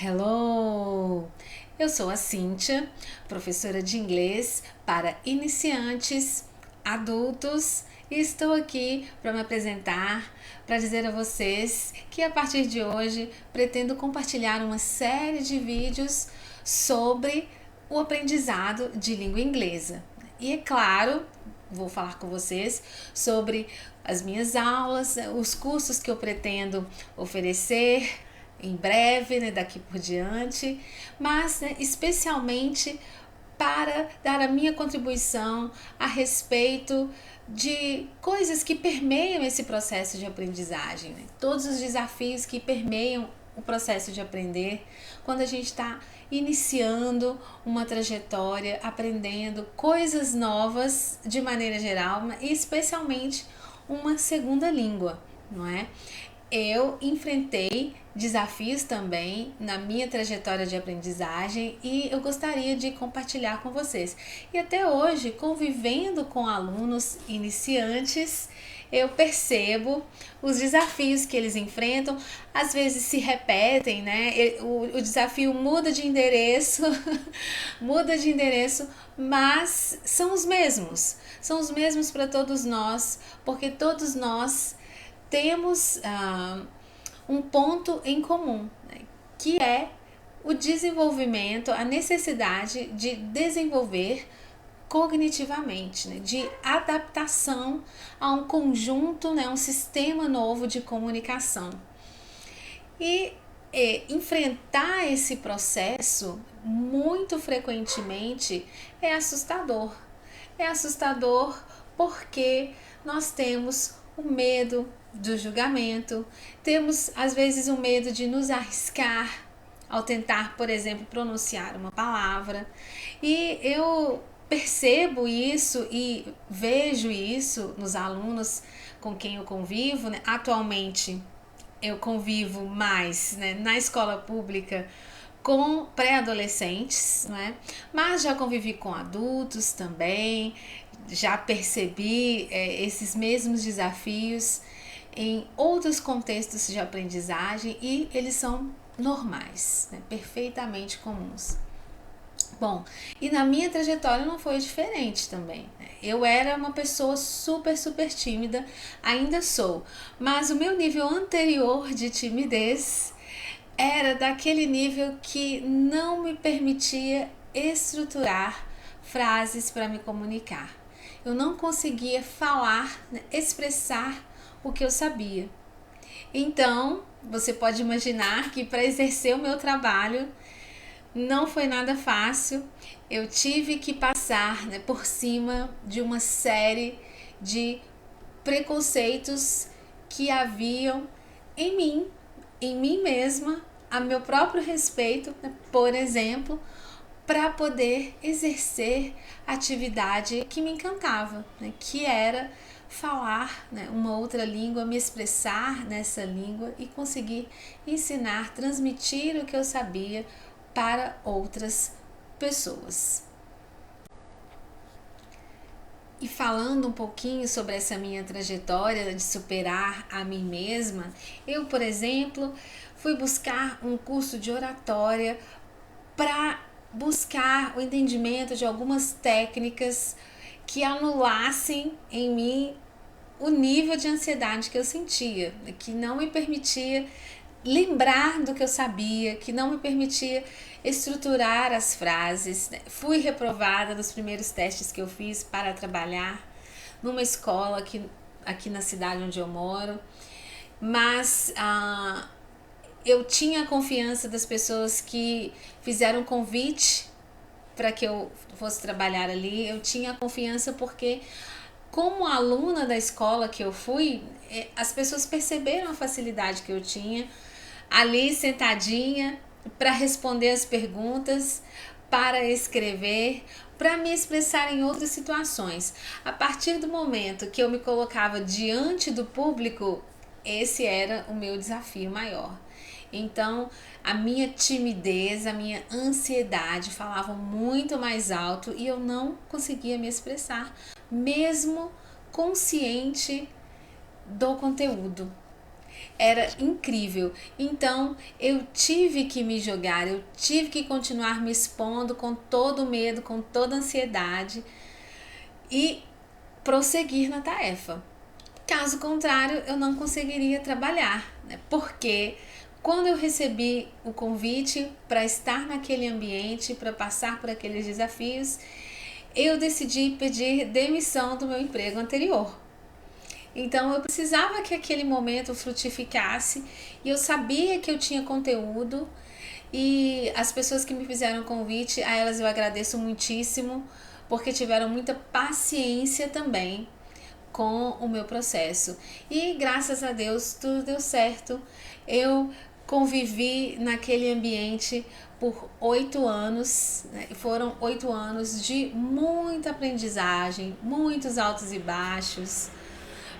Hello! Eu sou a Cíntia, professora de inglês para iniciantes, adultos, e estou aqui para me apresentar, para dizer a vocês que a partir de hoje pretendo compartilhar uma série de vídeos sobre o aprendizado de língua inglesa. E é claro, vou falar com vocês sobre as minhas aulas, os cursos que eu pretendo oferecer em breve, né, daqui por diante, mas especialmente para dar a minha contribuição a respeito de coisas que permeiam esse processo de aprendizagem, né? Todos os desafios que permeiam o processo de aprender, quando a gente está iniciando uma trajetória, aprendendo coisas novas de maneira geral, e especialmente uma segunda língua, não é? Eu enfrentei desafios também na minha trajetória de aprendizagem e eu gostaria de compartilhar com vocês. E até hoje, convivendo com alunos iniciantes, eu percebo os desafios que eles enfrentam, às vezes se repetem, né? O desafio muda de endereço, muda de endereço, mas são os mesmos para todos nós, porque todos nós temos um ponto em comum, né, que é o desenvolvimento, a necessidade de desenvolver cognitivamente, né, de adaptação a um conjunto, né, um sistema novo de comunicação. E enfrentar esse processo muito frequentemente é assustador. É assustador porque nós temos o medo do julgamento, temos às vezes o medo de nos arriscar ao tentar, por exemplo, pronunciar uma palavra. E eu percebo isso e vejo isso nos alunos com quem eu convivo, né? Atualmente eu convivo mais, né, na escola pública com pré-adolescentes, né? Mas já convivi com adultos também, já percebi esses mesmos desafios em outros contextos de aprendizagem e eles são normais, né? Perfeitamente comuns. Bom, e na minha trajetória não foi diferente também, né? Eu era uma pessoa super tímida, ainda sou, mas o meu nível anterior de timidez era daquele nível que não me permitia estruturar frases para me comunicar. Eu não conseguia falar, né, expressar o que eu sabia. Então, você pode imaginar que para exercer o meu trabalho não foi nada fácil. Eu tive que passar, né, por cima de uma série de preconceitos que haviam em mim mesma, a meu próprio respeito, né, por exemplo, para poder exercer a atividade que me encantava, né, que era falar, né, uma outra língua, me expressar nessa língua e conseguir ensinar, transmitir o que eu sabia para outras pessoas. E falando um pouquinho sobre essa minha trajetória de superar a mim mesma, eu, por exemplo, fui buscar um curso de oratória para buscar o entendimento de algumas técnicas que anulassem em mim o nível de ansiedade que eu sentia, que não me permitia lembrar do que eu sabia, que não me permitia estruturar as frases. Fui reprovada nos primeiros testes que eu fiz para trabalhar numa escola aqui na cidade onde eu moro, mas eu tinha a confiança das pessoas que fizeram convite para que eu fosse trabalhar ali. Eu tinha a confiança porque, como aluna da escola que eu fui, as pessoas perceberam a facilidade que eu tinha ali sentadinha para responder as perguntas, para escrever, para me expressar em outras situações. A partir do momento que eu me colocava diante do público, esse era o meu desafio maior. Então, a minha timidez, a minha ansiedade falavam muito mais alto e eu não conseguia me expressar, mesmo consciente do conteúdo. era incrível. Então eu tive que me jogar, eu tive que continuar me expondo com todo o medo, com toda a ansiedade e prosseguir na tarefa. Caso contrário, eu não conseguiria trabalhar, né? Porque quando eu recebi o convite para estar naquele ambiente, para passar por aqueles desafios, eu decidi pedir demissão do meu emprego anterior. Então eu precisava que aquele momento frutificasse e eu sabia que eu tinha conteúdo e as pessoas que me fizeram o convite, a elas eu agradeço muitíssimo porque tiveram muita paciência também com o meu processo. E graças a Deus tudo deu certo. Eu convivi naquele ambiente por 8 anos, né? Foram 8 anos de muita aprendizagem, muitos altos e baixos.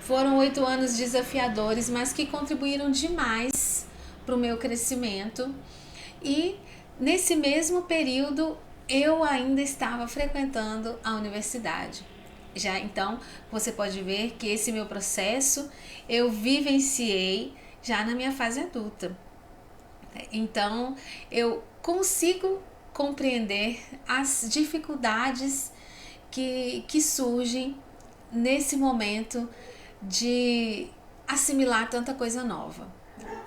Foram 8 anos desafiadores, mas que contribuíram demais para o meu crescimento. E nesse mesmo período eu ainda estava frequentando a universidade. Já então você pode ver que esse meu processo eu vivenciei já na minha fase adulta. Então eu consigo compreender as dificuldades que surgem nesse momento de assimilar tanta coisa nova.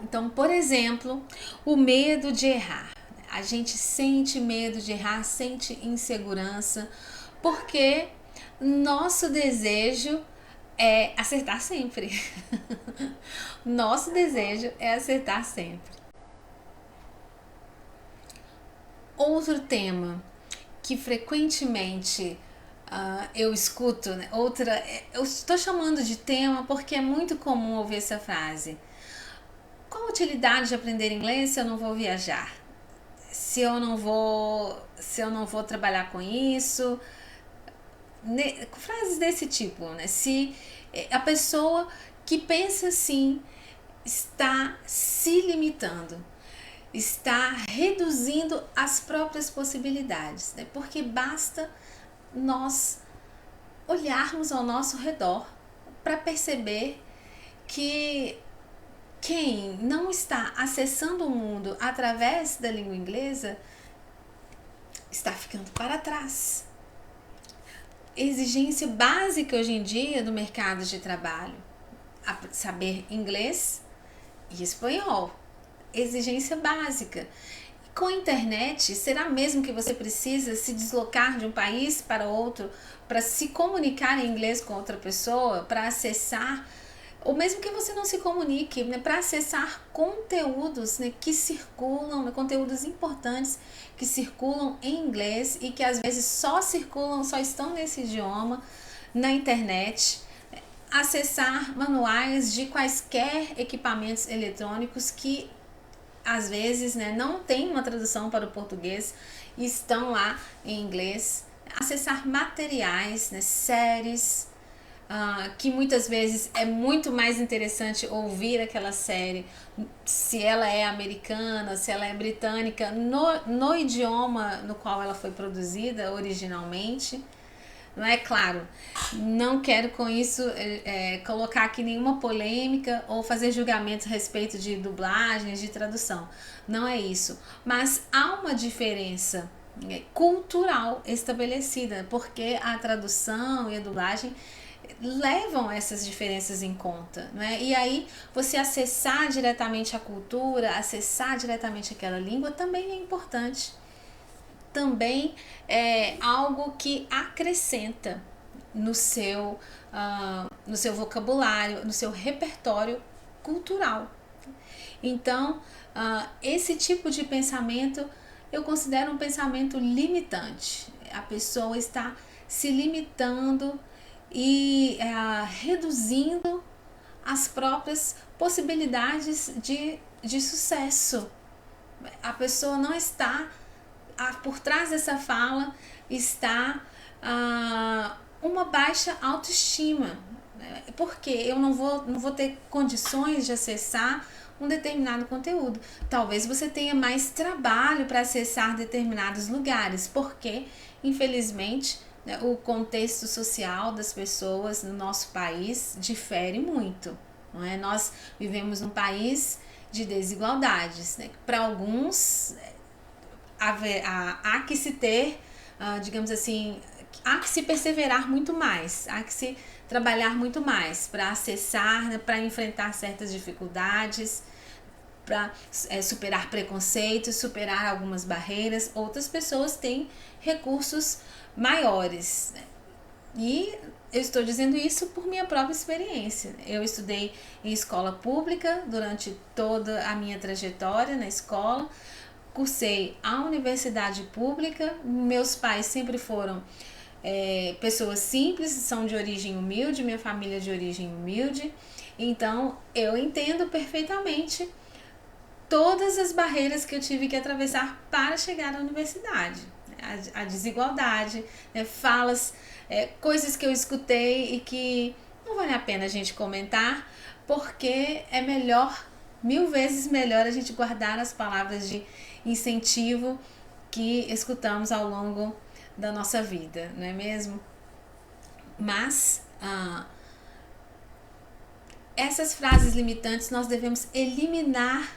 Então, por exemplo, o medo de errar. A gente sente medo de errar, sente insegurança, porque nosso desejo é acertar sempre. Nosso desejo é acertar sempre. Outro tema que frequentemente eu escuto, né? Eu estou chamando de tema porque é muito comum ouvir essa frase. Qual a utilidade de aprender inglês se eu não vou viajar? Se eu não vou trabalhar com isso? Frases desse tipo, né? Se a pessoa que pensa assim está se limitando, está reduzindo as próprias possibilidades, né? Porque basta nós olharmos ao nosso redor para perceber que quem não está acessando o mundo através da língua inglesa está ficando para trás. Exigência básica hoje em dia do mercado de trabalho: saber inglês e espanhol. Exigência básica. Com a internet, será mesmo que você precisa se deslocar de um país para outro para se comunicar em inglês com outra pessoa, para acessar, ou mesmo que você não se comunique, né, para acessar conteúdos, né, que circulam, né, conteúdos importantes que circulam em inglês e que às vezes só estão nesse idioma na internet, acessar manuais de quaisquer equipamentos eletrônicos que às vezes, né, não tem uma tradução para o português e estão lá em inglês, acessar materiais, né, séries, que muitas vezes é muito mais interessante ouvir aquela série, se ela é americana, se ela é britânica, no idioma no qual ela foi produzida originalmente. Não é claro, não quero com isso colocar aqui nenhuma polêmica ou fazer julgamentos a respeito de dublagens, de tradução. Não é isso. Mas há uma diferença cultural estabelecida, porque a tradução e a dublagem levam essas diferenças em conta, não é? E aí você acessar diretamente a cultura, acessar diretamente aquela língua também é importante. Também é algo que acrescenta no seu vocabulário, no seu repertório cultural. Então, esse tipo de pensamento eu considero um pensamento limitante. A pessoa está se limitando e reduzindo as próprias possibilidades de sucesso. A pessoa não está por trás dessa fala está uma baixa autoestima, porque eu não vou ter condições de acessar um determinado conteúdo. Talvez você tenha mais trabalho para acessar determinados lugares, porque infelizmente, o contexto social das pessoas no nosso país difere muito. não é? Nós vivemos num país de desigualdades, né? Para alguns há que se ter, digamos assim, há que se perseverar muito mais, há que se trabalhar muito mais para acessar, né, para enfrentar certas dificuldades, para superar preconceitos, superar algumas barreiras. Outras pessoas têm recursos maiores, né? E eu estou dizendo isso por minha própria experiência. Eu estudei em escola pública durante toda a minha trajetória na escola, cursei a universidade pública, meus pais sempre foram pessoas simples, são de origem humilde, minha família é de origem humilde, então eu entendo perfeitamente todas as barreiras que eu tive que atravessar para chegar à universidade. A desigualdade, né, falas, coisas que eu escutei e que não vale a pena a gente comentar, porque é melhor, 1000 vezes melhor, a gente guardar as palavras de incentivo que escutamos ao longo da nossa vida, não é mesmo? Mas essas frases limitantes nós devemos eliminar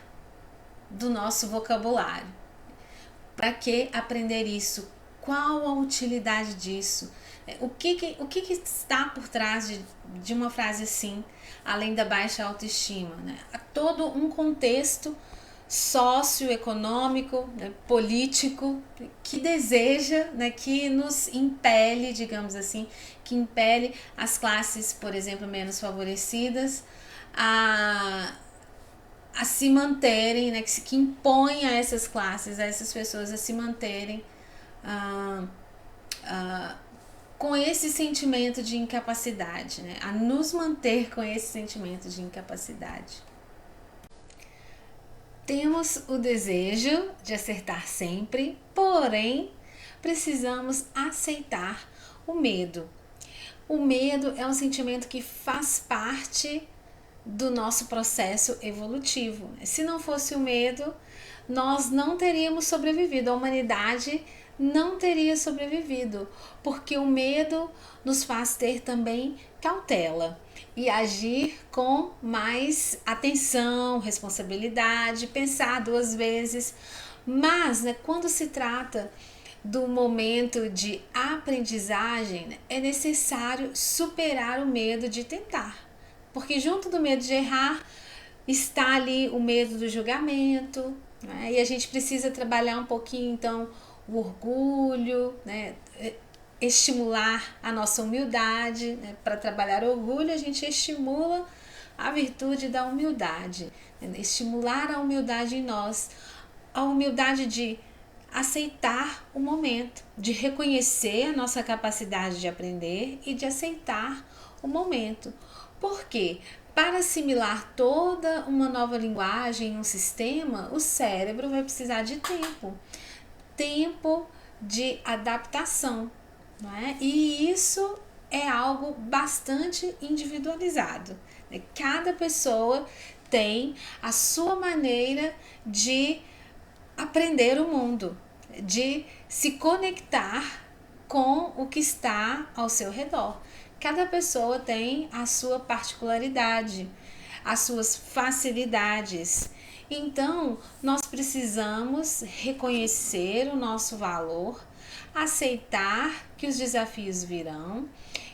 do nosso vocabulário. Para que aprender isso? Qual a utilidade disso? O que está por trás de uma frase assim, além da baixa autoestima, né? Há todo um contexto socioeconômico, né, político, que deseja, né, que nos impele, digamos assim, que impele as classes, por exemplo, menos favorecidas a se manterem, né, que impõe a essas classes, a essas pessoas a se manterem com esse sentimento de incapacidade, né, a nos manter com esse sentimento de incapacidade. Temos o desejo de acertar sempre, porém precisamos aceitar o medo. O medo é um sentimento que faz parte do nosso processo evolutivo. Se não fosse o medo, nós não teríamos sobrevivido, a humanidade não teria sobrevivido, porque o medo nos faz ter também cautela e agir com mais atenção, responsabilidade, pensar 2 vezes. Mas, né, quando se trata do momento de aprendizagem, né, é necessário superar o medo de tentar. Porque junto do medo de errar está ali o medo do julgamento, né? E a gente precisa trabalhar um pouquinho, então, o orgulho, né? Estimular a nossa humildade, né? Para trabalhar o orgulho, a gente estimula a virtude da humildade, né? Estimular a humildade em nós, a humildade de aceitar o momento, de reconhecer a nossa capacidade de aprender e de aceitar o momento. Por quê? Para assimilar toda uma nova linguagem, um sistema, o cérebro vai precisar de tempo de adaptação, não é? E isso é algo bastante individualizado. Cada pessoa tem a sua maneira de aprender o mundo, de se conectar com o que está ao seu redor. Cada pessoa tem a sua particularidade, as suas facilidades. Então, nós precisamos reconhecer o nosso valor, aceitar que os desafios virão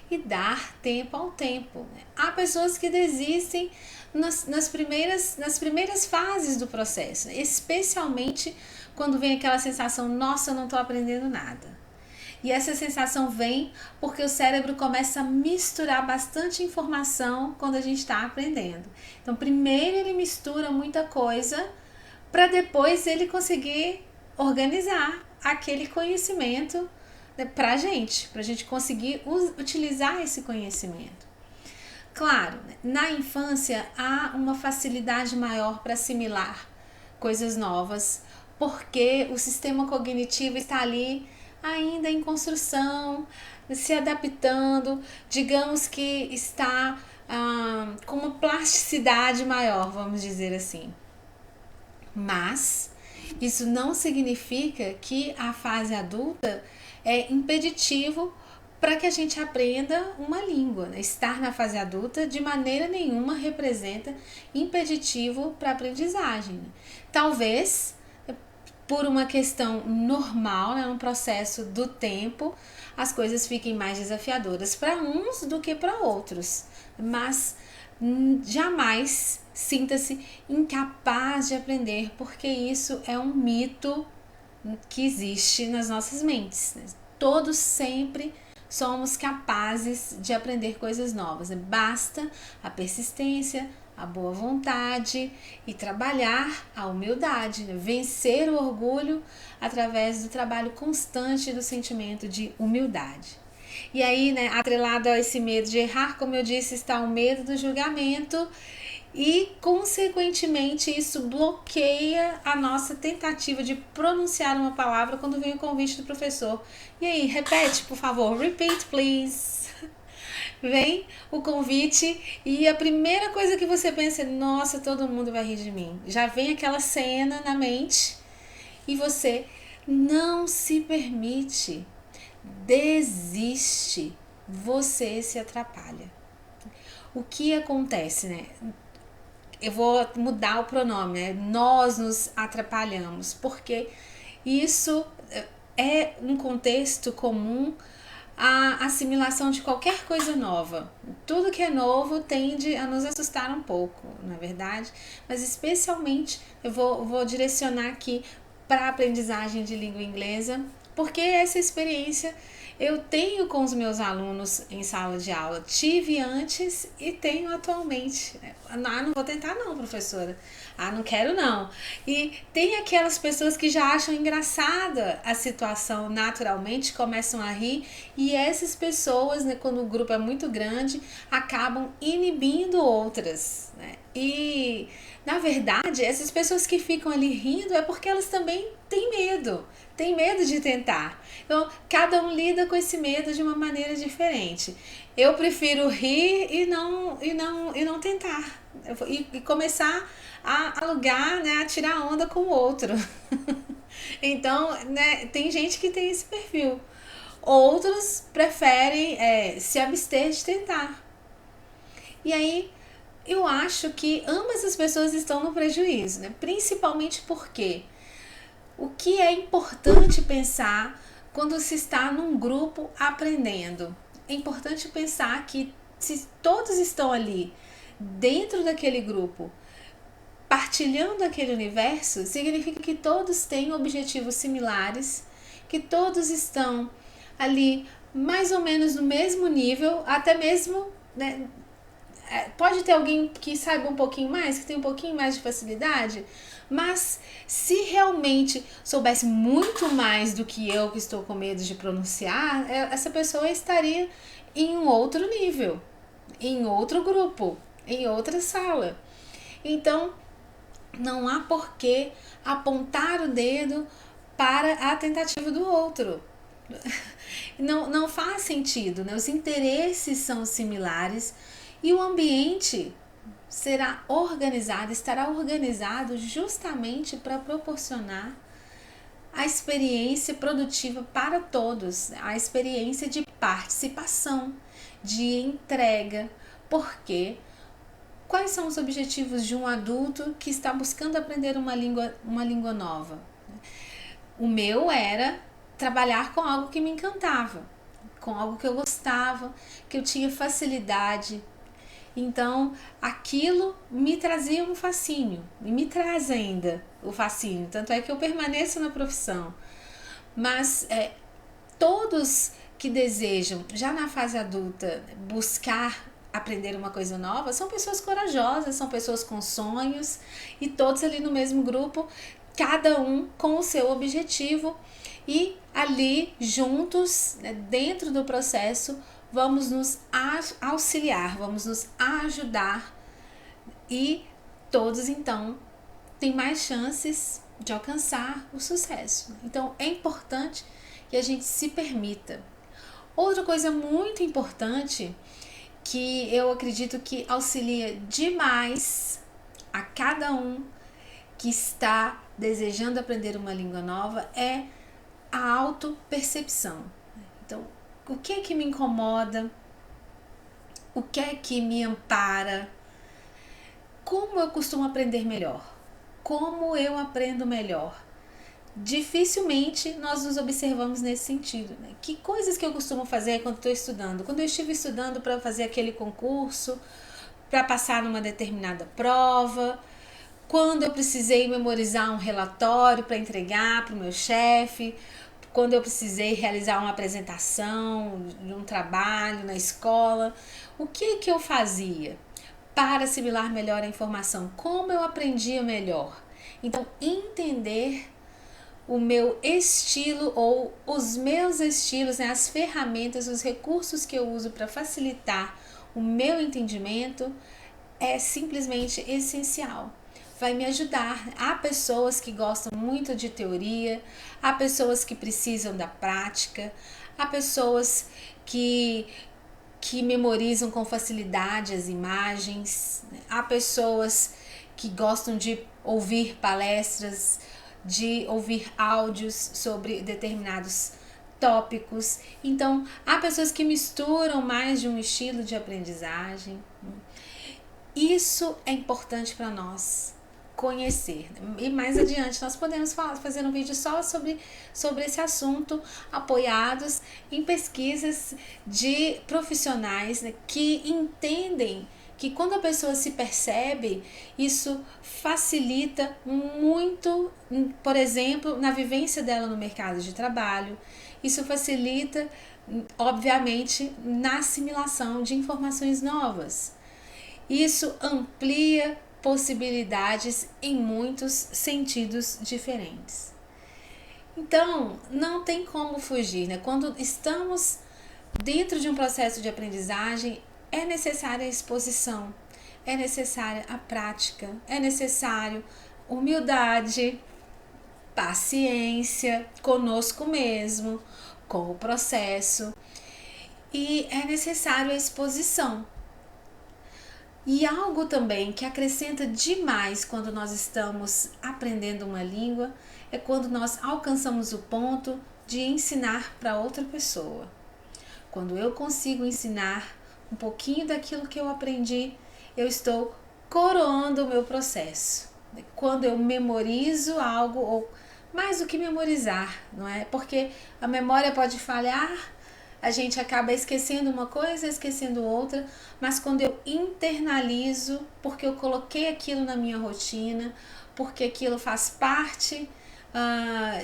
e dar tempo ao tempo. Há pessoas que desistem nas primeiras fases do processo, especialmente quando vem aquela sensação, nossa, eu não estou aprendendo nada. E essa sensação vem porque o cérebro começa a misturar bastante informação quando a gente está aprendendo. Então, primeiro ele mistura muita coisa para depois ele conseguir organizar aquele conhecimento, né, para a gente conseguir utilizar esse conhecimento. Claro, na infância há uma facilidade maior para assimilar coisas novas, porque o sistema cognitivo está ali ainda em construção, se adaptando, digamos que está com uma plasticidade maior, vamos dizer assim. Mas isso não significa que a fase adulta é impeditivo para que a gente aprenda uma língua, né? Estar na fase adulta de maneira nenhuma representa impeditivo para a aprendizagem, né? Talvez por uma questão normal, né, um processo do tempo, as coisas fiquem mais desafiadoras para uns do que para outros, mas jamais sinta-se incapaz de aprender, porque isso é um mito que existe nas nossas mentes, né? Todos sempre somos capazes de aprender coisas novas, né? Basta a persistência, a boa vontade e trabalhar a humildade, né? Vencer o orgulho através do trabalho constante do sentimento de humildade. E aí, né, atrelado a esse medo de errar, como eu disse, está o medo do julgamento e, consequentemente, isso bloqueia a nossa tentativa de pronunciar uma palavra quando vem o convite do professor. E aí, repete, por favor. Repeat, please. Vem o convite e a primeira coisa que você pensa é: nossa, todo mundo vai rir de mim. Já vem aquela cena na mente e você não se permite, desiste, você se atrapalha. O que acontece, né? Eu vou mudar o pronome, né? Nós nos atrapalhamos, porque isso é um contexto comum à assimilação de qualquer coisa nova. Tudo que é novo tende a nos assustar um pouco, não é verdade? Mas especialmente eu vou direcionar aqui para a aprendizagem de língua inglesa, porque essa experiência eu tenho com os meus alunos em sala de aula. Tive antes e tenho atualmente. Ah, não vou tentar não, professora. Ah, não quero não. E tem aquelas pessoas que já acham engraçada a situação naturalmente, começam a rir. E essas pessoas, né, quando o grupo é muito grande, acabam inibindo outras, né? E, na verdade, essas pessoas que ficam ali rindo é porque elas também têm medo de tentar. Então, cada um lida com esse medo de uma maneira diferente. Eu prefiro rir e não tentar. E começar a alugar, né, a tirar onda com o outro. Então, né, tem gente que tem esse perfil. Outros preferem se abster de tentar. E aí, eu acho que ambas as pessoas estão no prejuízo, né? Principalmente porque o que é importante pensar quando se está num grupo aprendendo? É importante pensar que se todos estão ali dentro daquele grupo, partilhando aquele universo, significa que todos têm objetivos similares, que todos estão ali mais ou menos no mesmo nível, até mesmo, né, pode ter alguém que saiba um pouquinho mais, que tem um pouquinho mais de facilidade, mas se realmente soubesse muito mais do que eu, que estou com medo de pronunciar, essa pessoa estaria em um outro nível, em outro grupo, em outra sala. Então, não há por que apontar o dedo para a tentativa do outro. Não faz sentido, né? Os interesses são similares e o ambiente estará organizado justamente para proporcionar a experiência produtiva para todos, a experiência de participação, de entrega, porque quais são os objetivos de um adulto que está buscando aprender uma língua nova? O meu era trabalhar com algo que me encantava, com algo que eu gostava, que eu tinha facilidade. Então, aquilo me trazia um fascínio, e me traz ainda o fascínio, tanto é que eu permaneço na profissão. Mas todos que desejam, já na fase adulta, buscar aprender uma coisa nova, são pessoas corajosas, são pessoas com sonhos, e todos ali no mesmo grupo, cada um com o seu objetivo, e ali juntos, né, dentro do processo, vamos nos auxiliar, vamos nos ajudar, e todos então têm mais chances de alcançar o sucesso. Então é importante que a gente se permita. Outra coisa muito importante que eu acredito que auxilia demais a cada um que está desejando aprender uma língua nova é a autopercepção. Então, O que é que me incomoda? O que é que me ampara? Como eu costumo aprender melhor? Como eu aprendo melhor? Dificilmente nós nos observamos nesse sentido, né? Que coisas que eu costumo fazer quando estou estudando? Quando eu estive estudando para fazer aquele concurso, para passar numa determinada prova, quando eu precisei memorizar um relatório para entregar para o meu chefe, quando eu precisei realizar uma apresentação de um trabalho na escola, o que eu fazia para assimilar melhor a informação? Como eu aprendia melhor? Então, entender o meu estilo ou os meus estilos, né, as ferramentas, os recursos que eu uso para facilitar o meu entendimento é simplesmente essencial. Vai me ajudar. Há pessoas que gostam muito de teoria, há pessoas que precisam da prática, há pessoas que memorizam com facilidade as imagens, há pessoas que gostam de ouvir palestras, de ouvir áudios sobre determinados tópicos. Então, há pessoas que misturam mais de um estilo de aprendizagem. Isso é importante para nós conhecer. E mais adiante nós podemos fazer um vídeo só sobre esse assunto, apoiados em pesquisas de profissionais, né, que entendem que quando a pessoa se percebe, isso facilita muito, por exemplo, na vivência dela no mercado de trabalho. Isso facilita, obviamente, na assimilação de informações novas. Isso amplia possibilidades em muitos sentidos diferentes. Então, não tem como fugir, né? Quando estamos dentro de um processo de aprendizagem, é necessária a exposição, é necessária a prática, é necessário humildade, paciência conosco mesmo, com o processo, e é necessário a exposição. E algo também que acrescenta demais quando nós estamos aprendendo uma língua é quando nós alcançamos o ponto de ensinar para outra pessoa. Quando eu consigo ensinar um pouquinho daquilo que eu aprendi, eu estou coroando o meu processo. Quando eu memorizo algo, ou mais do que memorizar, não é? Porque a memória pode falhar, a gente acaba esquecendo uma coisa, esquecendo outra, mas quando eu internalizo, porque eu coloquei aquilo na minha rotina, porque aquilo faz parte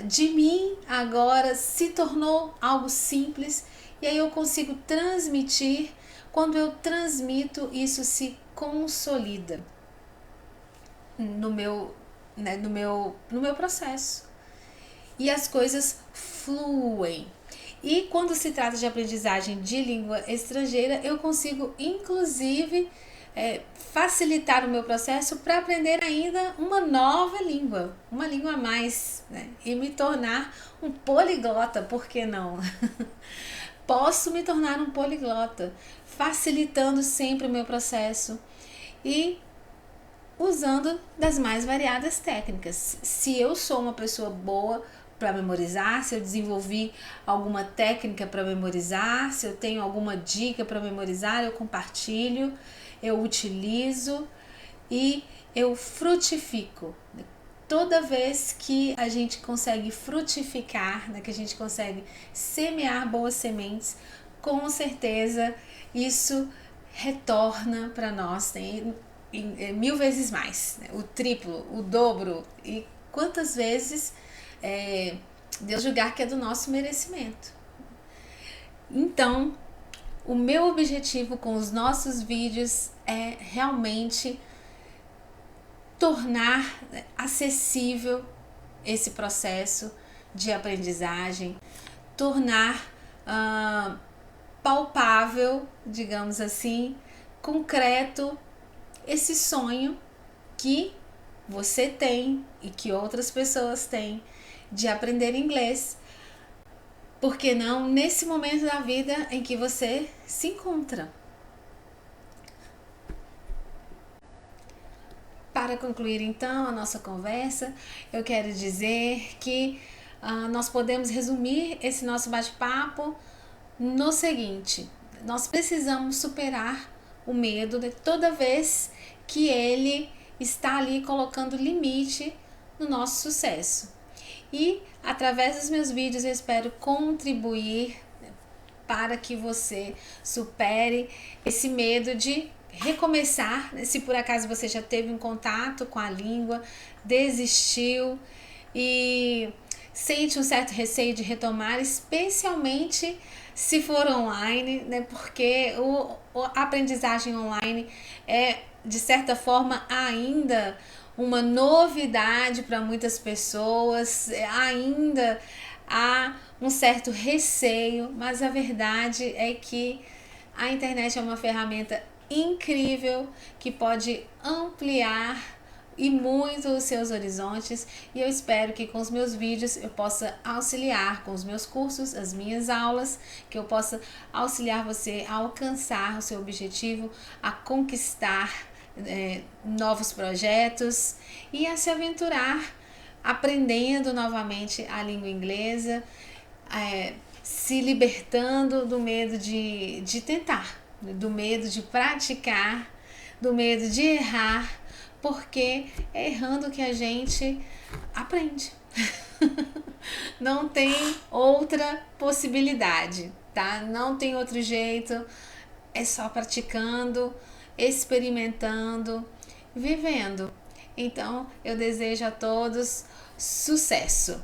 de mim agora, se tornou algo simples, e aí eu consigo transmitir. Quando eu transmito, isso se consolida no meu, né, no meu processo. E as coisas fluem. E quando se trata de aprendizagem de língua estrangeira, eu consigo, inclusive, facilitar o meu processo para aprender ainda uma nova língua, uma língua a mais, né? E me tornar um poliglota, por que não? Posso me tornar um poliglota, facilitando sempre o meu processo e usando das mais variadas técnicas. Se eu sou uma pessoa boa para memorizar, se eu desenvolvi alguma técnica para memorizar, se eu tenho alguma dica para memorizar, eu compartilho, eu utilizo e eu frutifico. Toda vez que a gente consegue frutificar, né, que a gente consegue semear boas sementes, com certeza isso retorna para nós, né, 1000 vezes mais, né, o triplo, o dobro, e quantas vezes Deus julgar que é do nosso merecimento. Então, o meu objetivo com os nossos vídeos é realmente tornar acessível esse processo de aprendizagem, tornar palpável, digamos assim, concreto esse sonho que você tem e que outras pessoas têm de aprender inglês, porque não nesse momento da vida em que você se encontra. Para concluir então a nossa conversa, eu quero dizer que nós podemos resumir esse nosso bate-papo no seguinte: nós precisamos superar o medo de toda vez que ele está ali colocando limite no nosso sucesso. E através dos meus vídeos eu espero contribuir para que você supere esse medo de recomeçar. Se por acaso você já teve um contato com a língua, desistiu e sente um certo receio de retomar, especialmente se for online, né? Porque a aprendizagem online é, de certa forma, ainda uma novidade para muitas pessoas, ainda há um certo receio, mas a verdade é que a internet é uma ferramenta incrível que pode ampliar e muito os seus horizontes, e eu espero que com os meus vídeos eu possa auxiliar, com os meus cursos, as minhas aulas, que eu possa auxiliar você a alcançar o seu objetivo, a conquistar novos projetos e a se aventurar aprendendo novamente a língua inglesa, se libertando do medo de tentar, do medo de praticar, do medo de errar, porque é errando que a gente aprende. Não tem outra possibilidade, tá? Não tem outro jeito, é só praticando, experimentando, vivendo. Então, eu desejo a todos sucesso.